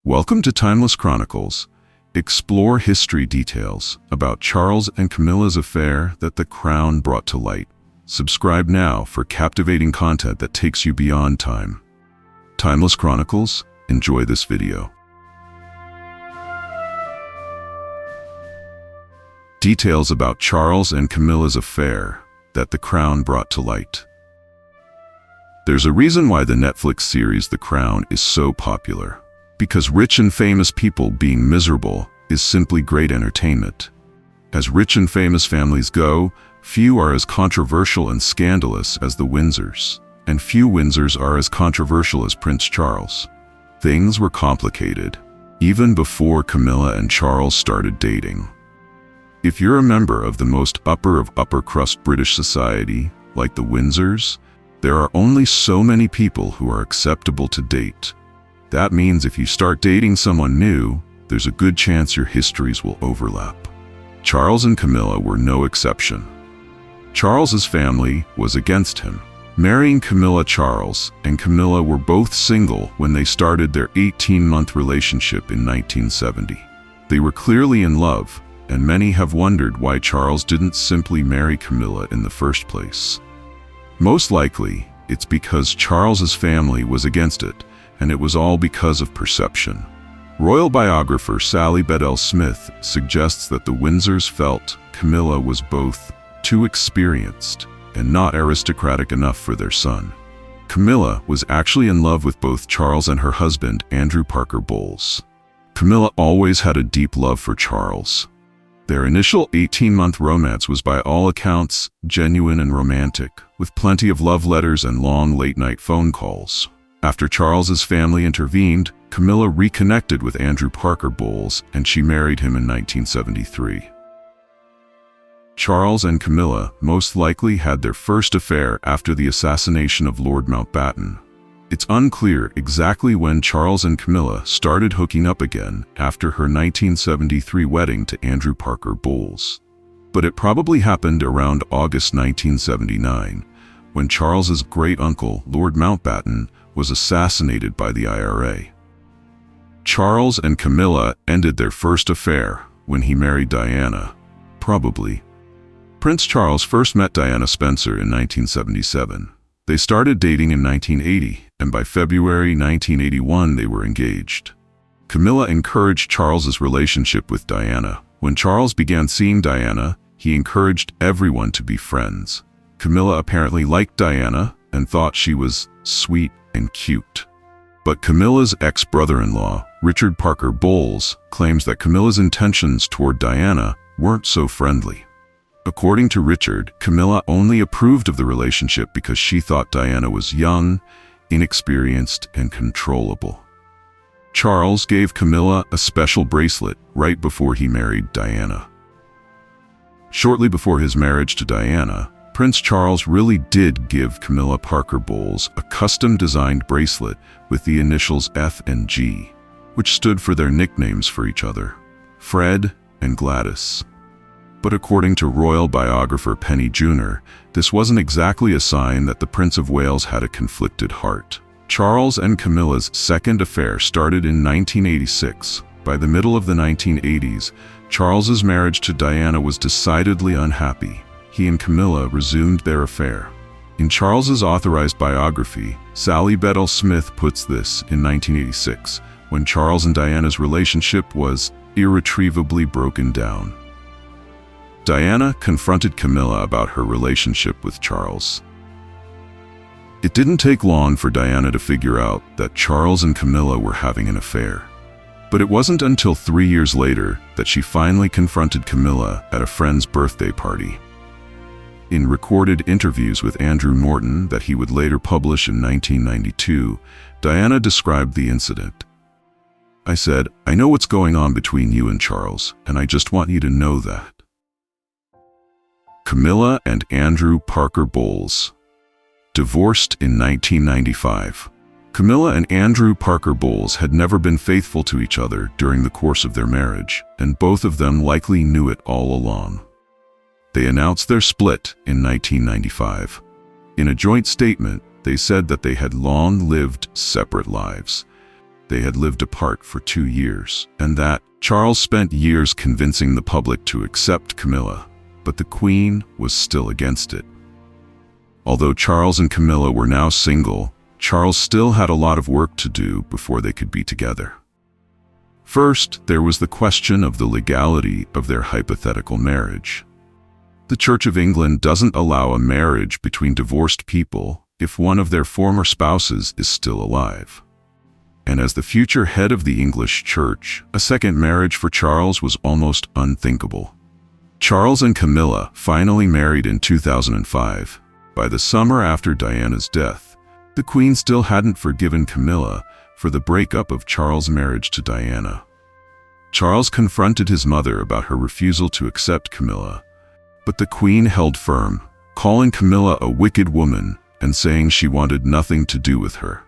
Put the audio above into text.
Welcome to Timeless Chronicles. Explore history details about Charles and Camilla's affair that the Crown brought to light. Subscribe now for captivating content that takes you beyond time. Timeless Chronicles, enjoy this video. Details about Charles and Camilla's affair that the Crown brought to light. There's a reason why the Netflix series The Crown is so popular. Because rich and famous people being miserable is simply great entertainment. As rich and famous families go, few are as controversial and scandalous as the Windsors, and few Windsors are as controversial as Prince Charles. Things were complicated, even before Camilla and Charles started dating. If you're a member of the most upper crust British society, like the Windsors, there are only so many people who are acceptable to date. That means if you start dating someone new, there's a good chance your histories will overlap. Charles and Camilla were no exception. Charles's family was against him. Marrying Charles and Camilla were both single when they started their 18-month relationship in 1970. They were clearly in love, and many have wondered why Charles didn't simply marry Camilla in the first place. Most likely, it's because Charles's family was against it, and it was all because of perception. Royal biographer Sally Bedell-Smith suggests that the Windsors felt Camilla was both too experienced and not aristocratic enough for their son. Camilla was actually in love with both Charles and her husband, Andrew Parker Bowles. Camilla always had a deep love for Charles. Their initial 18-month romance was by all accounts genuine and romantic, with plenty of love letters and long late-night phone calls. After Charles's family intervened, Camilla reconnected with Andrew Parker Bowles, and she married him in 1973. Charles and Camilla most likely had their first affair after the assassination of Lord Mountbatten. It's unclear exactly when Charles and Camilla started hooking up again after her 1973 wedding to Andrew Parker Bowles. But it probably happened around August 1979, when Charles's great-uncle, Lord Mountbatten, was assassinated by the IRA. Charles and Camilla ended their first affair when he married Diana, probably. Prince Charles first met Diana Spencer in 1977. They started dating in 1980, and by February 1981 they were engaged. Camilla encouraged Charles's relationship with Diana. When Charles began seeing Diana, he encouraged everyone to be friends. Camilla apparently liked Diana and thought she was sweet and cute. But Camilla's ex-brother-in-law, Richard Parker Bowles, claims that Camilla's intentions toward Diana weren't so friendly. According to Richard, Camilla only approved of the relationship because she thought Diana was young, inexperienced, and controllable. Charles gave Camilla a special bracelet right before he married Diana. Shortly before his marriage to Diana, Prince Charles really did give Camilla Parker Bowles a custom-designed bracelet with the initials F and G, which stood for their nicknames for each other, Fred and Gladys. But according to royal biographer Penny Junor, this wasn't exactly a sign that the Prince of Wales had a conflicted heart. Charles and Camilla's second affair started in 1986. By the middle of the 1980s, Charles's marriage to Diana was decidedly unhappy. He and Camilla resumed their affair. In Charles's authorized biography, Sally Bedell-Smith puts this in 1986, when Charles and Diana's relationship was irretrievably broken down. Diana confronted Camilla about her relationship with Charles. It didn't take long for Diana to figure out that Charles and Camilla were having an affair. But it wasn't until 3 years later that she finally confronted Camilla at a friend's birthday party. In recorded interviews with Andrew Morton that he would later publish in 1992, Diana described the incident. "I said, I know what's going on between you and Charles, and I just want you to know that." Camilla and Andrew Parker Bowles. Divorced in 1995. Camilla and Andrew Parker Bowles had never been faithful to each other during the course of their marriage, and both of them likely knew it all along. They announced their split in 1995. In a joint statement, they said that they had long lived separate lives. they had lived apart for 2 years, and that Charles spent years convincing the public to accept Camilla, but the Queen was still against it. Although Charles and Camilla were now single, Charles still had a lot of work to do before they could be together. First, there was the question of the legality of their hypothetical marriage. The Church of England doesn't allow a marriage between divorced people if one of their former spouses is still alive. And as the future head of the English Church, a second marriage for Charles was almost unthinkable. Charles and Camilla finally married in 2005. By the summer after Diana's death, the Queen still hadn't forgiven Camilla for the breakup of Charles' marriage to Diana. Charles confronted his mother about her refusal to accept Camilla, but the Queen held firm, calling Camilla a wicked woman and saying she wanted nothing to do with her.